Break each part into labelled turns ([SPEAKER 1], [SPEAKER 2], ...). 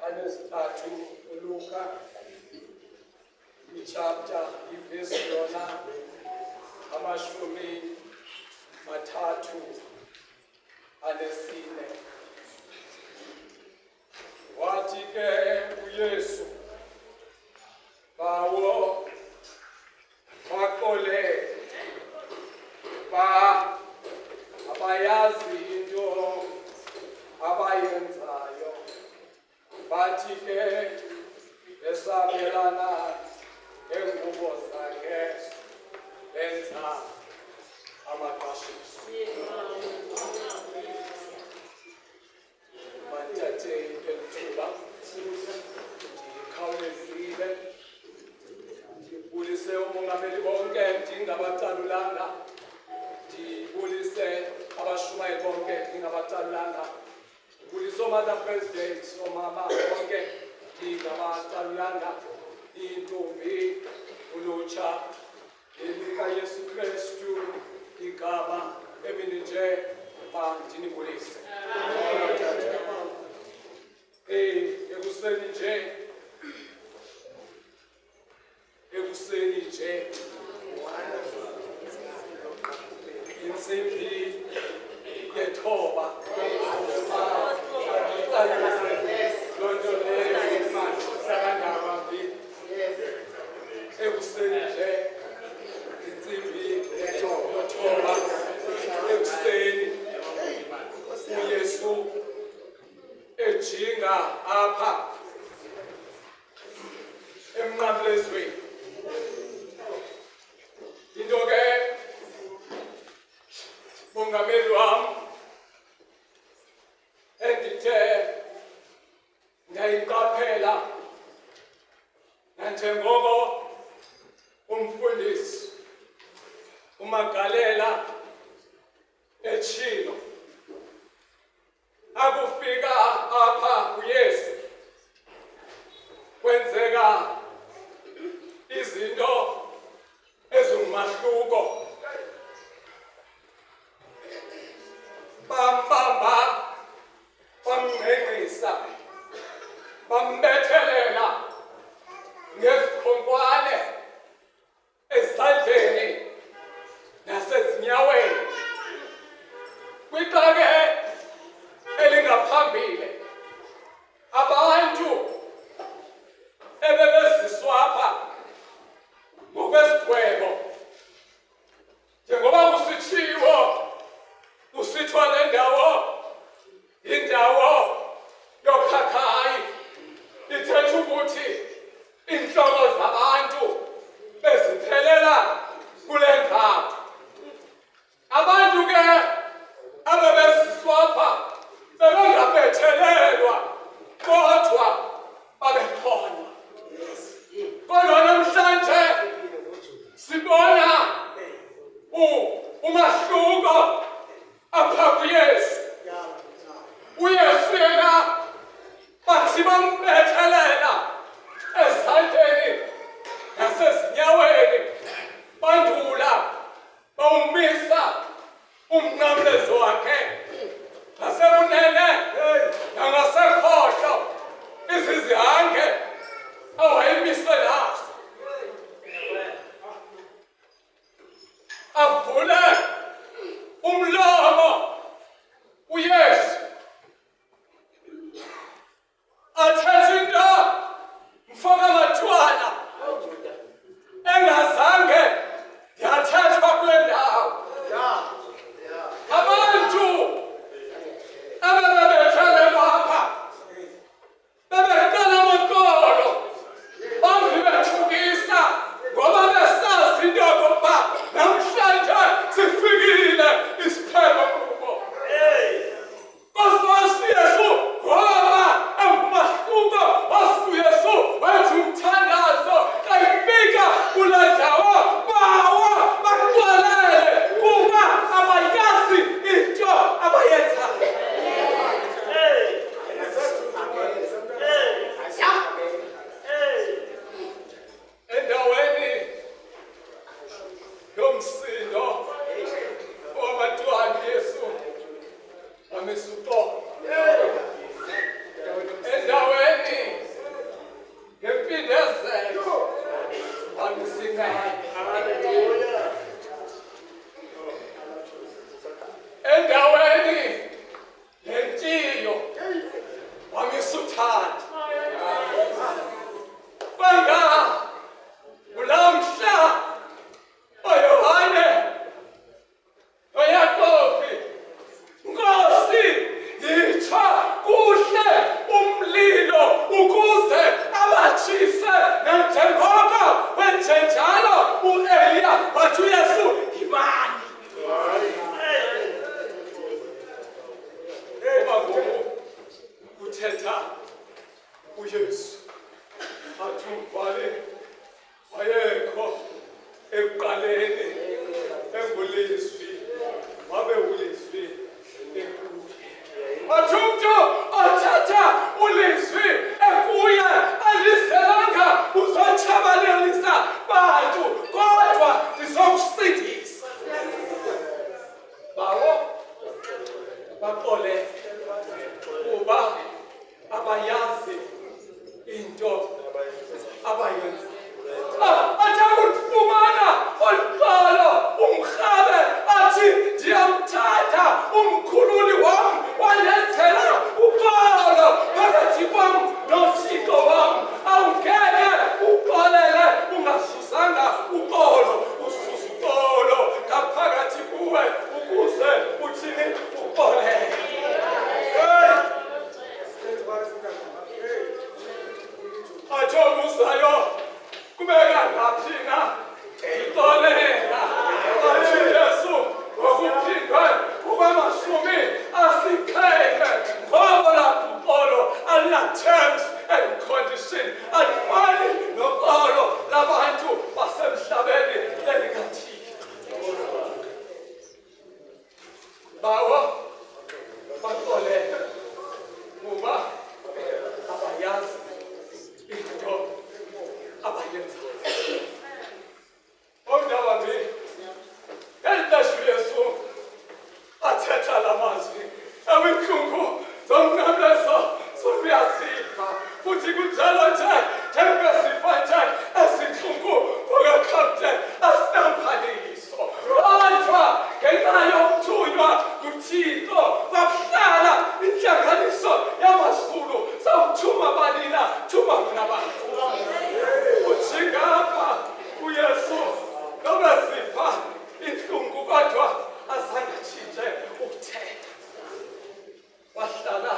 [SPEAKER 1] anesithathu uLuka ichapter ivesi yona amashumi mathathu anesine. Wathi ke uYesu bawo baqole abayazi into abayenzayo, bathi ke besabelana ngengubo zakhe benza amaqashiso. Bathathe ithuba ndikhawulezile ndibulise umongameli bonke ndingabatalulanga, ndibulise abashumayeli bonke ndingabatalulanga, ndibulise oMother President, oomama bonke ndingabatalulanga, intombi, ulutsha, elika Yesu Kristu igama emini nje ndinibulise. Ekuseni nje insimbi yethoba lonto leyo sakandabambi. Ekuseni nje insimbi yethoba, ekuseni uYesu ejinga apha emnqamlezweni. Into ke mongameli wam endithe ndayiqaphela, nanjengoko umfundisi uMagalela etshilo, akufika apha uYesu kwenzeka izinto ezingumahluko. Bambamba, bamngqengqisa, bambethelela ngezikhonkwane ezandleni nasezinyaweni. Kwixake elingaphambili abantu ebebeziswa apha ngokwesigwebo, njengoba kusitshiwo, kusithiwa le ndawo yindawo yokhakhayi, ithetha ukuthi iintloko zabantu beziphelela kule ndawo. Abantu ke abebeziswa apha bebengabethelelwa kodwa babekhona. Kodwa namhlanje sibona umahluko apha kuYesu. uYesu yena bathi bambethelela ezandleni nasezinyaweni, bandula bawumisa umnqamlezo wakhe ngasekunene nangasekhohlo, izizihange awayemise nazo. Avule umlomo uYesu athethe into uYesu athi umbhali wayekho ekuqaleni engulizwi wabe ulizwi enkulu. Athi umuntu othatha ulizwi ekuye aliselanga uzotshabalalisa bantu kodwa lizokusindisa. Bawo baqole kuba abayazi into abayenza. Athi akulifumana oluqala umrhabe athi ndiyamthanda umkhululi wami walethela uqolo phakathi kwam noThixo wami. Awungeke uqolele ungasusanga uqolo, ususa uqolo ngaphakathi kuwe ukuze uthini uqolele. Ajomuzayo kubeka ngaphi na iqolela athi Yesu ngokuphindwe kukamashumi asixhenxe ngoba lapho uqolo alina-terms and condition alifani noqolo labantu basemhlabeni lelikaThixo. Bawo baqolele kuba abayazi into abayenzayo. Omnawami, elidashu Yesu athetha la mazwi awenhlungu zomnqamlezo zoluyasiva futhi kunjalo nje njengoba sifa nje ezinhlungu ngokakapte asinamphaniso. Kodwa ngenxa yokuthunywa kuThixo kwakuhlala inhlanganiso yamazulu sawuthuma banina thuma mina bantu. Ujingapha uYesu noba sifa inhlungu kodwa azange atshintshe ukuthetha. Wahlala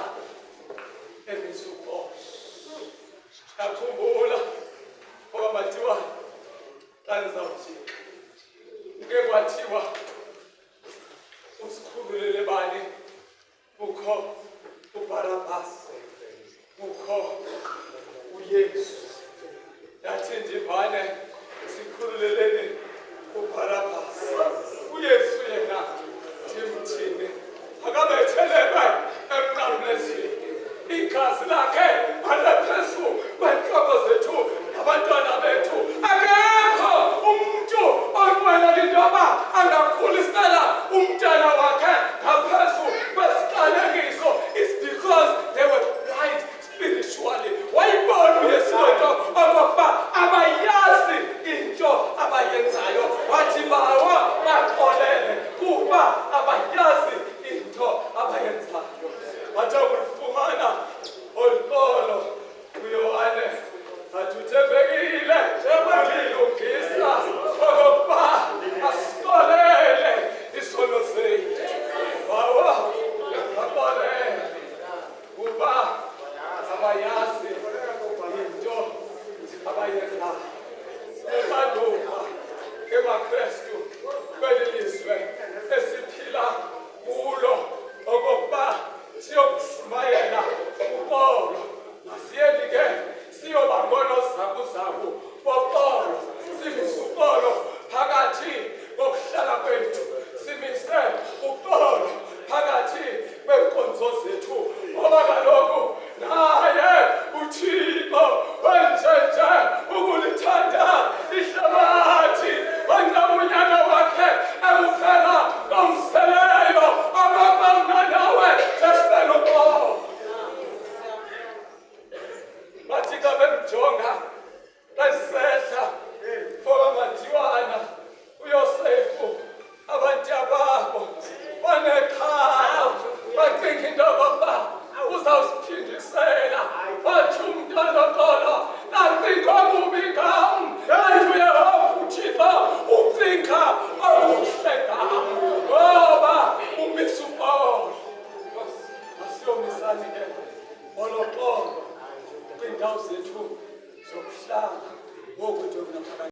[SPEAKER 1] emisuko. Ngakhumbula ngoba bathiwa kanizawuthi kuke kwathiwa usikhululele bani kukho uBarabas kukho uYesu. Yathi ndivane sikhululeleni uBarabas. uYesu yena ndimthini akabethelelwe emnqamlezweni. Igazi lakhe alephezu kwentloko zethu abantwana bethu. Akekho umuntu onqwenela intoba angakhulisela umntana wakhe ngaphezu kwesiqalekiso. It's because they were blind spiritually. Wayibona uYesu lento okokuba abayazi into abayenzayo. Wathi bawo baqolele kuba abayazi into abayenzayo. Wathi akulifumana oluqolo uYohane athi uthembekile ulilungisa okokuba asiqolele isono zethu. Bawo baqolele kuba abayazi into abayenzayo. Emanduka emaKrestu kweli lizwe esiphila kulo okokuba siyokushumayela uqolo. Masiyeni ke siyoba ngonozakuzaku boqolo. Simise uqolo phakathi kokuhlala kwethu. Simise uqolo phakathi kwenkonzo zethu. Ngoba kaloku naye uThixo wenjenje ukulithanda ihlabathi wancamunyana wakhe ekufela komseleyo amabanga nawe sesibelo uqolo. Bathi xa bemjonga esehla ngoba madiwana uYosefu abantu ababo banekhala bacinga into yokokuba uzawusiphindisela. Wathi umntwana oqolo nacinga okubi ngam kanti uYehova uThixo ucinga okuhle ngam ngoba umisa uqolo. Asiyomisani ke olo qolo kwiindawo zethu zokuhlala ngoku nje